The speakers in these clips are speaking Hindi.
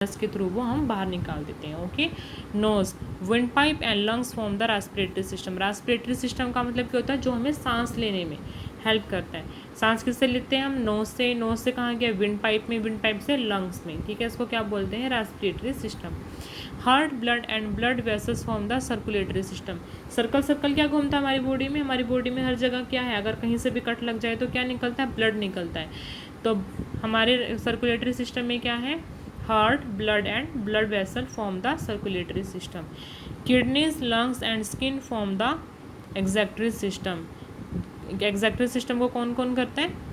के थ्रू वो हम बाहर निकाल देते हैं। Okay, nose, windpipe and lungs form the respiratory system. Respiratory system का मतलब क्या होता है, जो हमें सांस लेने में हेल्प करता है। सांस किससे लेते हैं हम, नोज से। नोज से कहाँ गया, विंड पाइप में, विंड पाइप से लंग्स में। ठीक है, इसको क्या बोलते हैं, respiratory system. Heart, blood and blood vessels form the circulatory system. Circle circle क्या घूमता है हमारी बॉडी में, हमारी बॉडी में हर जगह क्या है, अगर कहीं से भी कट लग जाए तो क्या निकलता है, ब्लड निकलता है। तो हमारे सर्कुलेटरी सिस्टम में क्या है, heart, blood and blood vessel form the circulatory system. Kidneys, lungs and skin form the excretory system. Excretory system को कौन कौन करता है,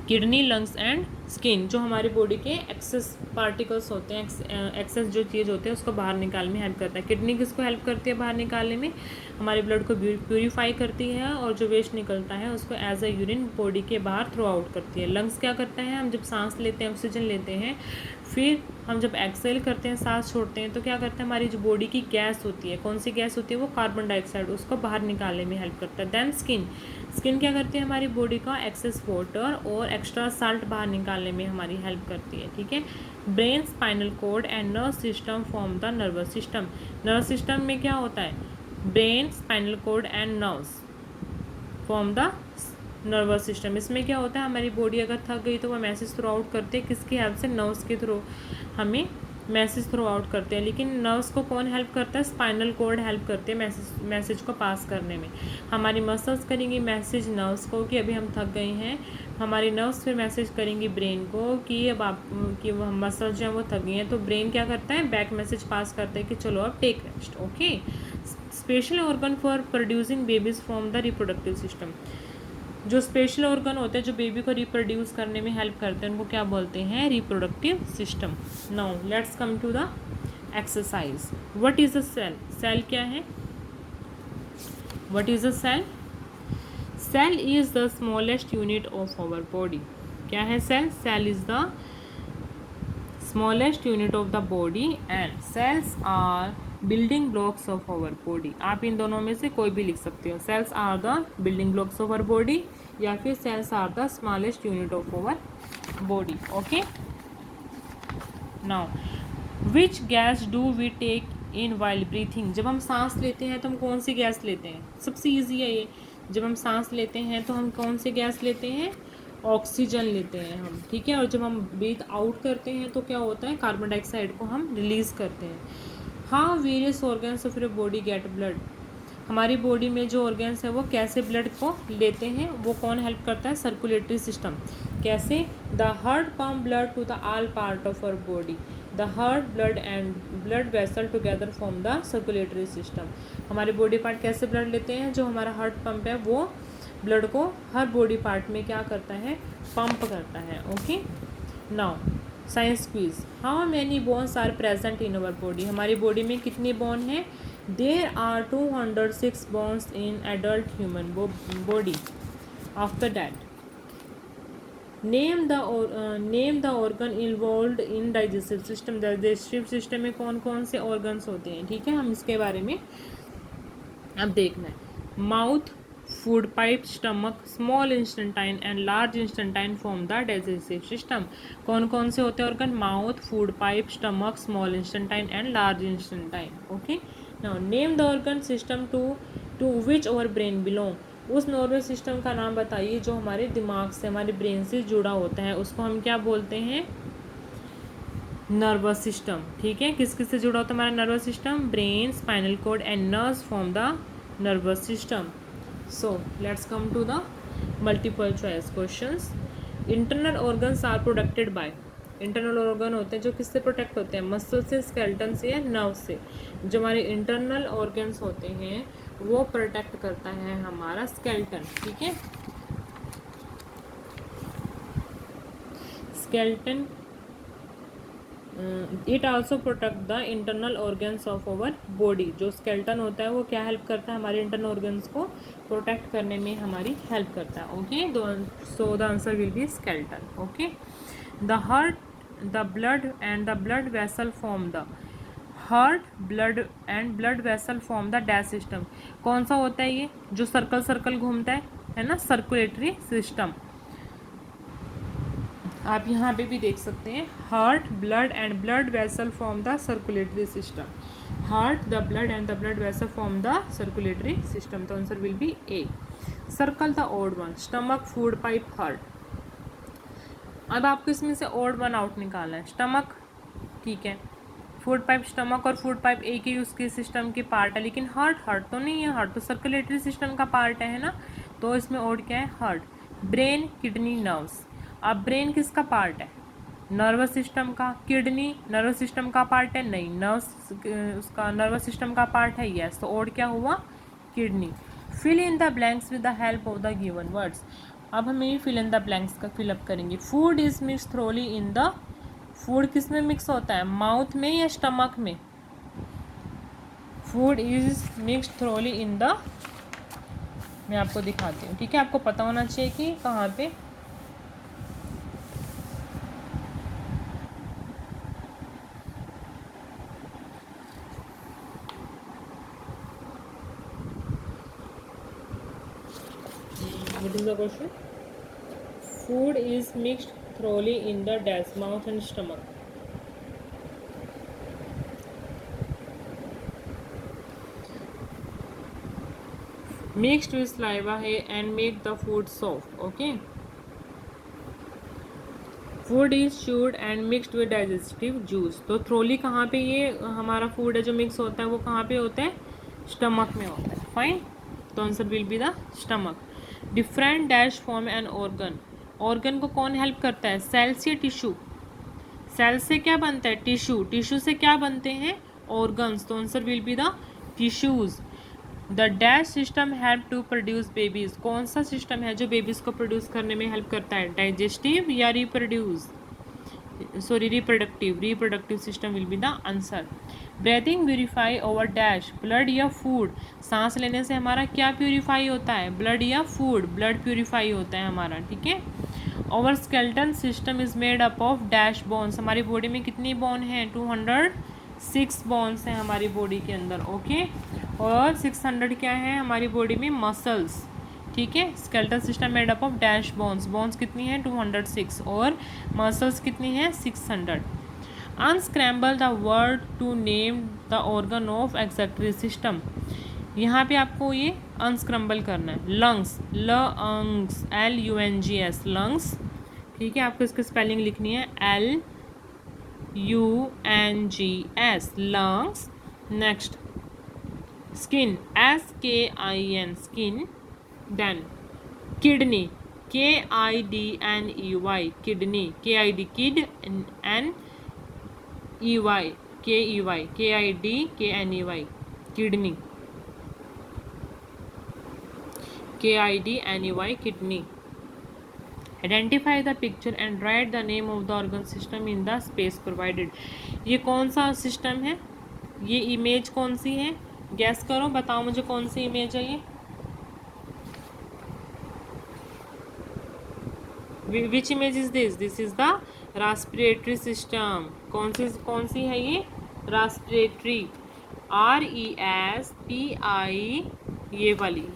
किडनी, लंग्स एंड स्किन। जो हमारी बॉडी के एक्सेस पार्टिकल्स होते हैं, एक्सेस जो चीज़ होती है उसको बाहर निकालने में हेल्प करता है। किडनी किसको हेल्प करती है बाहर निकालने में, हमारे ब्लड को प्यूरिफाई करती है, और जो वेस्ट निकलता है उसको एज अ यूरिन बॉडी के बाहर थ्रो आउट करती है। लंग्स क्या करता है, हम जब सांस लेते हैं, ऑक्सीजन लेते हैं, फिर हम जब एक्सेल करते हैं, सांस छोड़ते हैं, तो क्या करते हैं, हमारी जो बॉडी की गैस होती है, कौन सी गैस होती है, वो कार्बन डाइऑक्साइड, उसको बाहर निकालने में हेल्प करता है। देन स्किन, स्किन क्या करती है, हमारी बॉडी का एक्सेस वाटर और एक्स्ट्रा साल्ट बाहर निकालने में हमारी हेल्प करती है। ठीक है, brain, spinal cord and nerve system form the nervous system. Nervous system में क्या होता है, brain, spinal cord and nerves form the nervous system. इसमें क्या होता है, हमारी बॉडी अगर थक गई तो वह मैसेज थ्रू आउट करते हैं, किसकी हेल्प से, नर्व्स के थ्रू हमें मैसेज थ्रू आउट करते हैं। लेकिन नर्व्स को कौन हेल्प करता है, स्पाइनल कोड हेल्प करते हैं मैसेज को पास करने में। हमारी मसल्स करेंगी मैसेज नर्व्स को कि अभी हम थक गए हैं, हमारी नर्व्स फिर मैसेज करेंगी ब्रेन को कि अब आप कि वो मसल्स जो हैं वो थक गई हैं, तो ब्रेन क्या करता है, बैक मैसेज पास करता है कि चलो अब take rest. Okay, special organ for producing babies from the reproductive system. जो स्पेशल ऑर्गन होते हैं जो बेबी को रिप्रोड्यूस करने में हेल्प करते हैं, उनको क्या बोलते हैं, reproductive system. Now let's come to the exercise. What is a cell, cell क्या है, what is a cell, cell is the smallest unit of our body. क्या है cell, cell is the smallest unit of the body and cells are building blocks of our body. आप इन दोनों में से कोई भी लिख सकते हो, cells are the building blocks of our body या फिर cells are the smallest unit of our body. Okay, now which gas do we take in while breathing. जब हम सांस लेते हैं तो हम कौन सी गैस लेते हैं, सबसे ईजी है ये। जब हम सांस लेते हैं तो हम कौन सी गैस लेते हैं, ऑक्सीजन लेते हैं हम। ठीक है, और जब हम ब्रीथ आउट करते हैं तो क्या होता है, कार्बन डाइऑक्साइड को हम रिलीज करते हैं। हाँ, various organs of your body get blood. हमारी बॉडी में जो ऑर्गन्स है वो कैसे ब्लड को लेते हैं, वो कौन हेल्प करता है, सर्कुलेटरी सिस्टम। कैसे, the heart pump blood to the all part of our body. The heart, blood and blood vessel together form the circulatory system. हमारे बॉडी पार्ट कैसे ब्लड लेते हैं, जो हमारा हार्ट पंप है वो ब्लड को हर बॉडी पार्ट में क्या करता है, पंप करता है। Okay, now science quiz, how many bones are present in our body. हमारी बॉडी में कितनी बोन है, there are 206 bones in adult human body. After that name the organ involve in digestive system. Digestive system में कौन कौन से ऑर्गन्स होते हैं, ठीक है, हम इसके बारे में अब देखना है। Mouth, food pipe, stomach, small intestine and large intestine form the digestive system. कौन कौन से होते हैं organ, mouth, food pipe, stomach, small intestine and large intestine. Okay, now name the organ system to which our brain belong. उस नर्वस सिस्टम का नाम बताइए जो हमारे दिमाग से, हमारे ब्रेन से जुड़ा होता है, उसको हम क्या बोलते हैं, नर्वस सिस्टम। ठीक है, किस किस से जुड़ा होता है हमारा nervous system, brain, spinal cord and nerves form the nervous system. So let's come to the multiple choice questions. Internal organs are protected by। Internal organ होते हैं जो किससे प्रोटेक्ट होते हैं, मसल से, स्केलेटन से या नर्व से। जो हमारे इंटरनल ऑर्गन्स होते हैं वो प्रोटेक्ट करता है हमारा स्केलेटन। ठीक है, skeleton it also protect the internal organs of our body. जो स्केलेटन होता है वो क्या हेल्प करता है, हमारे इंटरनल ऑर्गन्स को प्रोटेक्ट करने में हमारी हेल्प करता है। Okay, so the answer will B skeleton. Okay, the heart, the blood and the blood vessel form the heart, blood and blood vessel form the dash system. कौन सा होता है ये, जो सर्कल सर्कल घूमता है ना, सर्कुलेटरी सिस्टम। आप यहाँ पे भी देख सकते हैं, heart, blood and blood vessel form the circulatory system. Heart, the blood and the blood vessel form the circulatory system. तो answer will be A. Circle the odd one, stomach, food pipe, heart. अब आपको इसमें से ओड वन आउट निकालना है। स्टमक, ठीक है, फूड पाइप, स्टमक और फूड पाइप एक ही उसके सिस्टम के पार्ट है, लेकिन हार्ट, हार्ट तो नहीं है, हार्ट तो सर्कुलेटरी सिस्टम का पार्ट है ना, तो इसमें ओड क्या है, हार्ट। Brain, kidney, nerves. अब ब्रेन किसका पार्ट है, नर्वस सिस्टम का। किडनी नर्वस सिस्टम का पार्ट है, नहीं, नर्व्स उसका नर्वस सिस्टम का पार्ट है, यस, तो ओड क्या हुआ, kidney. Fill in the blanks with the help of the given words. अब हम ये फिल इन द ब्लैंक्स का फिलअप करेंगे। Food is mix thoroughly in the, food किस में मिक्स होता है, माउथ में या स्टमक में। Food is mix thoroughly in the, मैं आपको दिखाती हूँ, ठीक है, आपको पता होना चाहिए कि कहाँ पे। What is the question? Food is mixed thoroughly in the dash, mouth and stomach. Mixed with saliva and make the food soft. Okay. Food is chewed and mixed with digestive juice. तो थ्रोली कहाँ पे ये हमारा फूड है जो मिक्स होता है, वो कहाँ पे होता है, स्टमक में होता है। फाइन, तो answer will be the stomach. Different dash form an organ, organ को कौन हेल्प करता है, सेल्स या टिश्यू। सेल से क्या बनता है, टिश्यू। टिश्यू से क्या बनते हैं, ऑर्गन्स। तो answer will be the tissues. The dash system help to produce babies, कौन सा सिस्टम है जो बेबीज को प्रोड्यूस करने में हेल्प करता है, डाइजेस्टिव या reproduce, sorry reproductive, reproductive system will be the answer. Breathing purify over dash, blood या फूड। सांस लेने से हमारा क्या प्यूरिफाई होता है, ब्लड या फूड, ब्लड प्यूरिफाई होता है हमारा, ठीक है। Over skeleton system is made up of dash bones, हमारी बॉडी में कितनी बोन है, 206 बोन्स हैं हमारी बॉडी के अंदर, ओके। और 600 क्या है हमारी बॉडी में, मसल्स, ठीक है। Skeletal system made up of dash bones, bones कितनी है 206 और मसल्स कितनी है 600। Unscramble the word to name the organ of excretory system, यहाँ पे आपको ये अनस्क्रम्बल करना है। लंग्स, लंग्स, LUNGS, लंग्स, ठीक है, आपको इसकी स्पेलिंग लिखनी है LUNGS, lungs. Next skin, SKIN, skin. Then kidney, KIDNEY, kidney, KID, kid, NEY, KEY, KIDKNEY, kidney, KIDNEY, kidney. Identify the picture and write the name of the organ system in the space provided, ये कौन सा सिस्टम है, ये इमेज कौन सी है, गैस करो, बताओ मुझे कौन सी इमेज है ये, which image is this, this is the respiratory system. कौन सी है ये, रेस्पिरेटरी, RESPI, ये वाली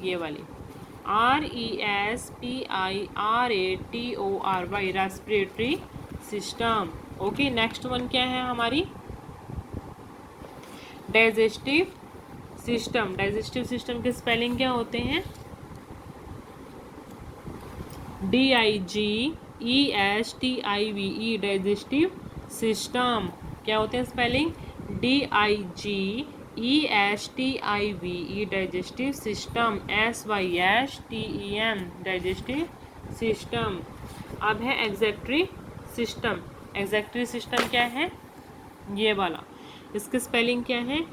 RESPIRATORY, respiratory system, okay. Next one क्या है हमारी, डाइजेस्टिव सिस्टम। डाइजेस्टिव सिस्टम के स्पेलिंग क्या होते हैं, DIGESTIVE, डाइजेस्टिव सिस्टम। क्या होते हैं spelling, DIGESTIVE, digestive system, SYSTEM, digestive system. अब है एग्जैक्टरी सिस्टम। एग्जैक्टरी सिस्टम क्या है, ये वाला, इसके स्पेलिंग क्या है,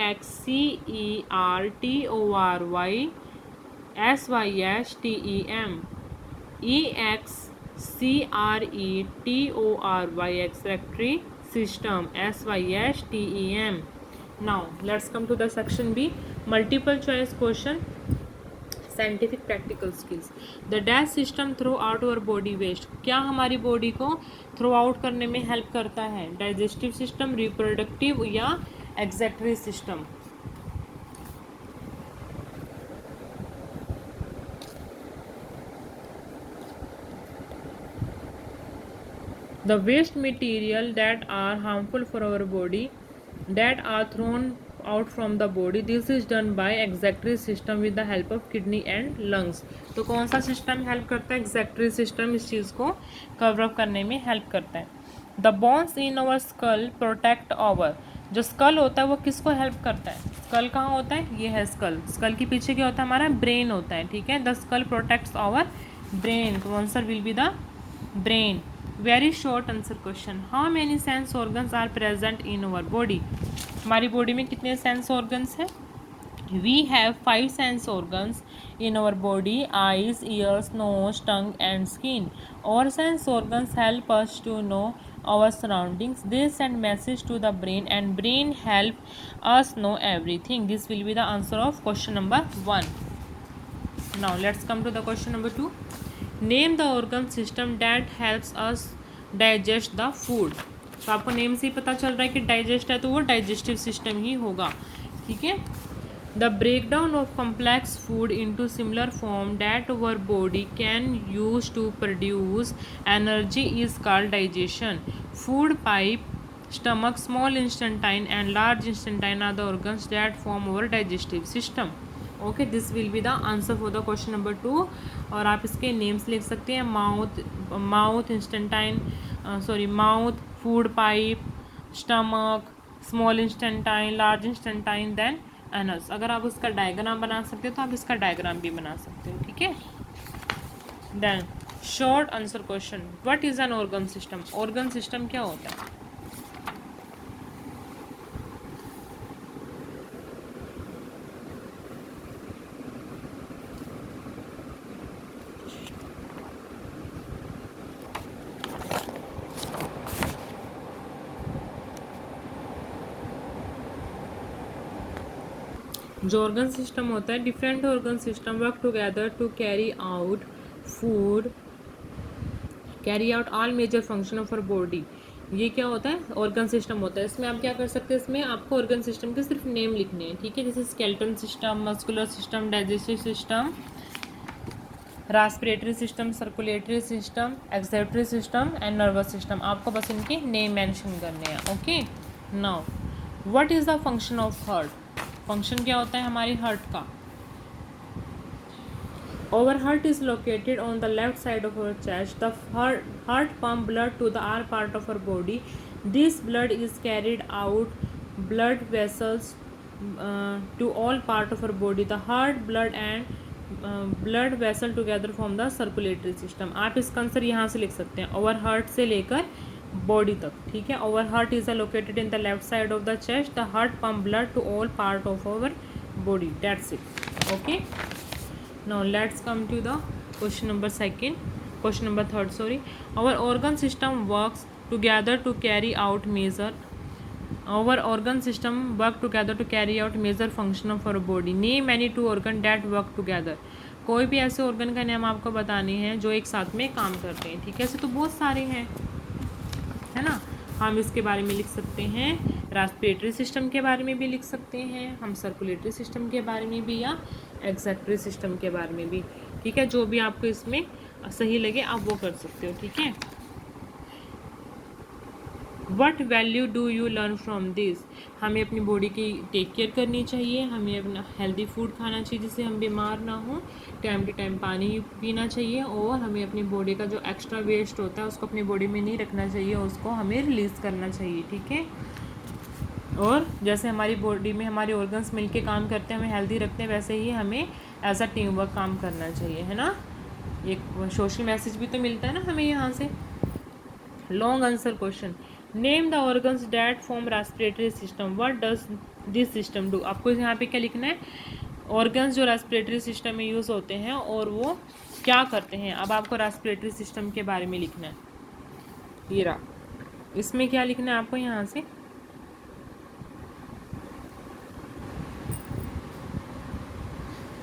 EXCERTORY SYSTEM, EXCRETORY, extractory system, SYSTEM. Now let's come to the section B, multiple choice question, scientific practical skills. The dash system throw out our body waste, क्या हमारी बॉडी को थ्रो आउट करने में हेल्प करता है, डाइजेस्टिव सिस्टम, रिप्रोडक्टिव या एक्सेक्टरी system. The waste material that are harmful for our body that are thrown out from the body. This is done by excretory system with the help of kidney and lungs. तो कौन सा सिस्टम हेल्प करता है? excretory system इस चीज़ को कवर अप करने में हेल्प करता है. The bones in our skull protect our, जो स्कल होता है वो किसको हेल्प करता है? स्कल कहाँ होता है? ये है स्कल. स्कल के पीछे क्या होता है? हमारा ब्रेन होता है. ठीक है, the skull protects our brain. तो answer will be the brain. Very short answer question. How many sense organs are present in our body? हमारी बॉडी में कितने सेंस ऑर्गन्स हैं? We have 5 sense organs in our body: eyes, ears, nose, tongue and skin. Our sense organs help us to know our surroundings. They send message to the brain and brain help us know everything. This will be the answer of question number 1. Now let's come to the question number 2. Name the organ system that helps us digest the food. तो आपको नेम से ही पता चल रहा है कि डाइजेस्ट है तो वो डाइजेस्टिव सिस्टम ही होगा. ठीक है. The breakdown of complex food into similar form that our body can use to produce energy is called digestion. Food pipe, stomach, small intestine and large intestine are the organs that form our digestive system. Okay, this will be the answer for the question number 2. और आप इसके नेम्स लिख सकते हैं: mouth intestine, mouth, food pipe, stomach, small intestine, large intestine, then anus. अगर आप उसका डायग्राम बना सकते हो तो आप इसका डायग्राम भी बना सकते हो. ठीक है. Then short answer question. What is an organ system? Organ system क्या होता है? जो ऑर्गन सिस्टम होता है, different organ system work together to carry out food, carry out all major function of our body. ये क्या होता है? ऑर्गन सिस्टम होता है. इसमें आप क्या कर सकते हैं? इसमें आपको ऑर्गन सिस्टम के सिर्फ नेम लिखने हैं. ठीक है, जैसे skeletal system, muscular system, digestive system, respiratory system, circulatory system, excretory system and nervous system. आपको बस इनके नेम मेंशन करने हैं. Okay. Now what is the function of heart? Function क्या होता है हमारी हार्ट का? Our heart is located on the left side of our chest. The heart pump blood to the all part of our body. This blood is carried out blood vessels to all part of our body. The heart, blood and blood vessel together form the circulatory system. आप इसका आंसर यहाँ से लिख सकते हैं, our heart से लेकर बॉडी तक. ठीक है. our heart is located in the left side of the chest. The heart pump blood to all part of our body. That's it. Okay. Now let's come to the question number 3. Sorry. Our organ system works together to carry out major. Our organ system work together to carry out major function of our body. Name any 2 organ that work together. कोई भी ऐसे ऑर्गन का नाम आपको बताने हैं जो एक साथ में काम करते हैं. ठीक है. ऐसे तो बहुत सारे हैं, है ना. हम इसके बारे में लिख सकते हैं, रेस्पिरेटरी सिस्टम के बारे में भी लिख सकते हैं, हम सर्कुलेटरी सिस्टम के बारे में भी, या एक्सक्रीटरी सिस्टम के बारे में भी. ठीक है. जो भी आपको इसमें सही लगे आप वो कर सकते हो. ठीक है. What value do you learn from this? हमें अपनी बॉडी की टेक केयर करनी चाहिए, हमें अपना हेल्दी फूड खाना चाहिए जिससे हम बीमार ना हो, टाइम टू टाइम पानी पीना चाहिए, और हमें अपनी बॉडी का जो एक्स्ट्रा वेस्ट होता है उसको अपनी बॉडी में नहीं रखना चाहिए, उसको हमें रिलीज़ करना चाहिए. ठीक है. और जैसे हमारी बॉडी में हमारे ऑर्गन्स मिलके काम करते हैं, हमें हेल्दी रखते हैं, वैसे ही हमें एज अ टीम वर्क काम करना चाहिए, है ना. एक सोशल मैसेज भी तो मिलता है ना हमें यहाँ से. Long answer question. Name the organs that form respiratory system. What does this system do? आपको यहाँ पे क्या लिखना है? ऑर्गन्स जो रेस्पिरेटरी सिस्टम में यूज़ होते हैं और वो क्या करते हैं. अब आपको रेस्पिरेटरी सिस्टम के बारे में लिखना है. ये रहा. इसमें क्या लिखना है आपको यहाँ से?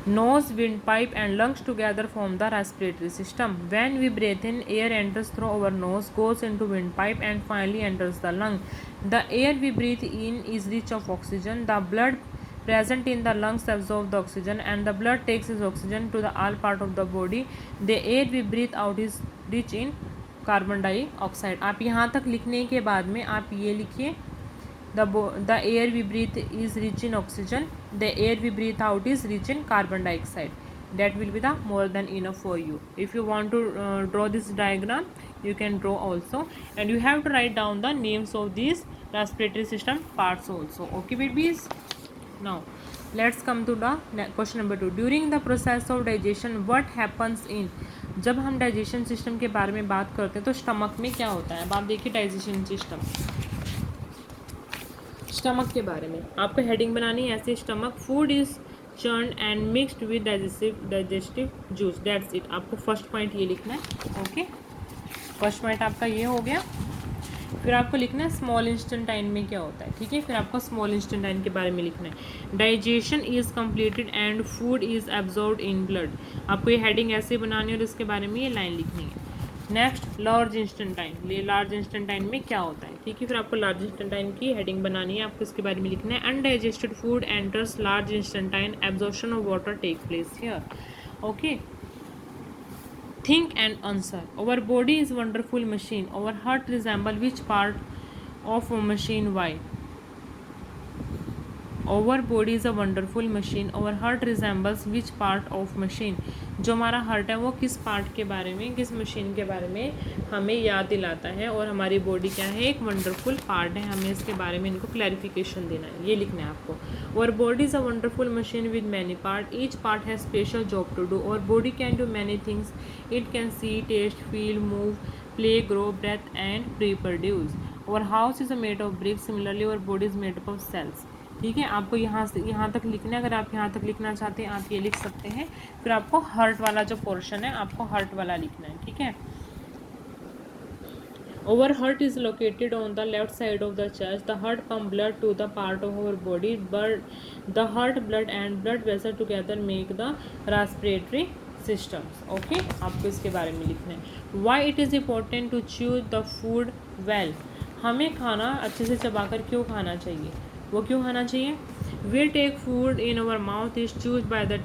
Nose, windpipe and lungs together form the respiratory system. When we breathe in, air enters through our nose, goes into windpipe and finally enters the lung. The air we breathe in is rich of oxygen. The blood present in the lungs absorbs the oxygen and the blood takes this oxygen to the all part of the body. The air we breathe out is rich in carbon dioxide. आप यहाँ तक लिखने के बाद में आप ये लिखिए, the air we breathe is rich in oxygen, the air we breathe out is rich in carbon dioxide. That will be the more than enough for you. If you want to draw this diagram, you can draw also, and you have to write down the names of these respiratory system parts also. Okay babies, now let's come to the question number 2. During the process of digestion, what happens in, जब हम डाइजेशन सिस्टम के बारे में बात करते हैं तो स्टमक में क्या होता है. अब आप देखिए डाइजेशन सिस्टम, स्टमक के बारे में आपको हेडिंग बनानी है ऐसे, stomach food is churned and mixed with digestive juice. That's it. आपको फर्स्ट पॉइंट ये लिखना है. ओके, फर्स्ट पॉइंट आपका ये हो गया. फिर आपको लिखना है स्मॉल इंस्टेंटाइन में क्या होता है. ठीक है, फिर आपको स्मॉल इंस्टेंटाइन के बारे में लिखना है. Digestion is completed and food is absorbed in blood. आपको ये हेडिंग ऐसे बनानी है और इसके बारे में ये लाइन लिखनी है. Next large intestine. ये लार्ज इंस्टेंटाइन में क्या होता है. ठीक है, फिर आपको लार्ज इंस्टेंटाइन की हेडिंग बनानी है, आपको इसके बारे में लिखना है. Undigested food enters large intestine, absorption of water take place here. Okay, think and answer. Our body is wonderful machine, our heart resemble which part of machine. Why. Our body is a wonderful machine. Our heart resembles which part of machine. जो हमारा हार्ट है वो किस पार्ट के बारे में, किस मशीन के बारे में हमें याद दिलाता है. और हमारी बॉडी क्या है, एक वंडरफुल पार्ट है. हमें इसके बारे में इनको क्लैरिफिकेशन देना है, ये लिखना है आपको. Our body is a wonderful machine with many parts. Each part has special job to do. Our body can do many things. It can see, taste, feel, move, play, grow, breathe and reproduce. Our house is made of bricks. Similarly, our body is made up of cells. ठीक है, आपको यहाँ से यहाँ तक लिखना है. अगर आप यहाँ तक लिखना चाहते हैं आप ये लिख सकते हैं. फिर आपको हार्ट वाला जो पोर्शन है आपको हार्ट वाला लिखना है. ठीक है, Our heart is located on the left side of the chest. The heart pumps blood to the part of our body, but the heart, blood and blood vessel together make the respiratory systems. Okay, आपको इसके बारे में लिखना है. Why it is important to chew the food well. हमें खाना अच्छे से चबाकर क्यों खाना चाहिए, वो क्यों खाना चाहिए. We take food in our mouth is chewed by the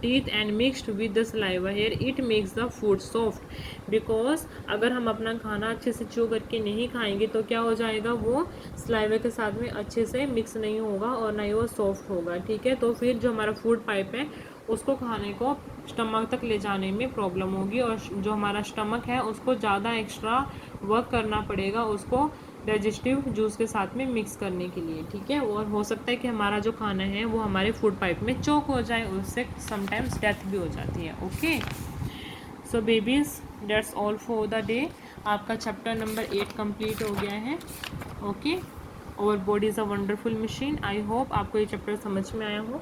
teeth and mixed with the saliva. Here it makes the food soft. Because अगर हम अपना खाना अच्छे से च्यू करके नहीं खाएंगे तो क्या हो जाएगा, वो सलाइवा के साथ में अच्छे से मिक्स नहीं होगा और ना ही वो सॉफ्ट होगा. ठीक है, तो फिर जो हमारा फूड पाइप है उसको खाने को स्टमक तक ले जाने में प्रॉब्लम होगी और जो हमारा स्टमक है उसको ज़्यादा एक्स्ट्रा वर्क करना पड़ेगा उसको डाइजेस्टिव जूस के साथ में मिक्स करने के लिए. ठीक है, और हो सकता है कि हमारा जो खाना है वो हमारे फूड पाइप में चोक हो जाए, उससे समटाइम्स डेथ भी हो जाती है. Okay, so babies that's all for the day. आपका चैप्टर नंबर 8 कंप्लीट हो गया है. Okay, our body is a wonderful machine. I hope आपको ये चैप्टर समझ में आया हो.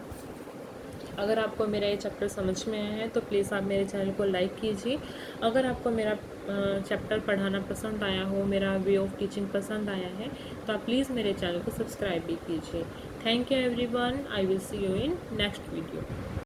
अगर आपको मेरा ये चैप्टर समझ में आया है तो प्लीज़ आप मेरे चैनल को लाइक कीजिए. अगर आपको मेरा चैप्टर पढ़ाना पसंद आया हो, मेरा वे ऑफ टीचिंग पसंद आया है तो आप प्लीज़ मेरे चैनल को सब्सक्राइब भी कीजिए. Thank you everyone. I will see you in next video.